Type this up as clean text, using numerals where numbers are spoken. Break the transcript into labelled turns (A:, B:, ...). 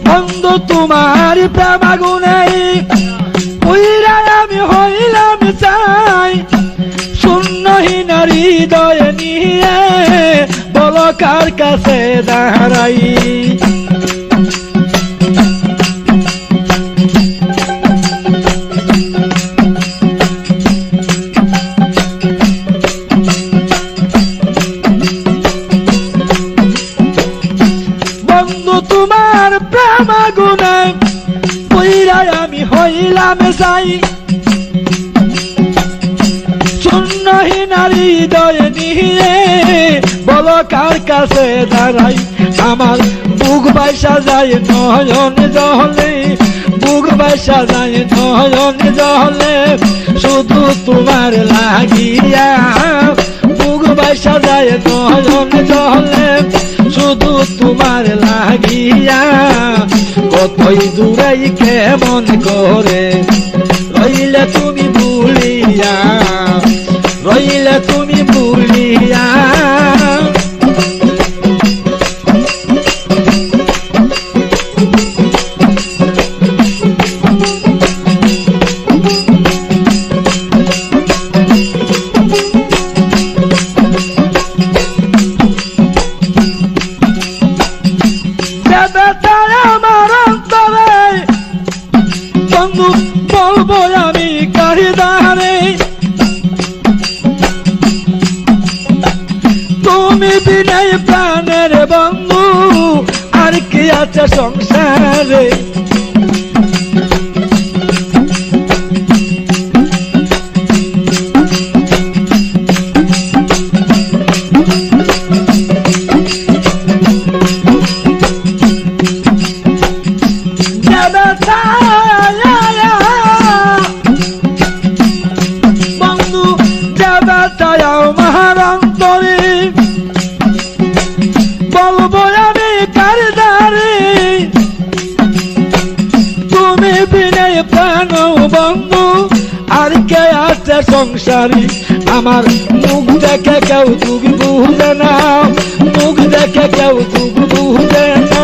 A: বন্ধু তোমার প্রেম আগুনে পুইরা আমি হইলাম চাই, শূন্যহীন হৃদয় নিয়ে বলো কার কাছে দাঁড়াই। বন্ধু তোমার প্রেম আগুনে পুইরা আমি হইলাম চাই, শূন্যহীন হৃদয় নিয়ে বলো কার কাছে দাঁড়াই। আমার বুক বাইসা যায় নয়ন জলে, বুক বাইসা যায় নয়ন জলে, শুধু তোমার লাগিয়া। বুক বাইসা যায় নয়ন জলে, শুধু তোমার লাগিয়া। কতই দূরে কেমন করে রইলে তুমি ভুলিয়া, রইলে তুমি ভুলিয়া। আমার অন্তরে বন্ধু বলবো আমি কাহিদারে, তুমি বিনয় প্রাণের বন্ধু আর কি আছে সংসারে। বন্ধু যাবা তাই আমার অন্তরে বলবো আমি কার দ্বারে, তুমি বিনয় প্রাণ বন্ধু আর কে আছে সংসারী। আমার মুখ দেখে কেউ তুমি বুঝে না, মুখ দেখে কেউ তুমি বুঝে না।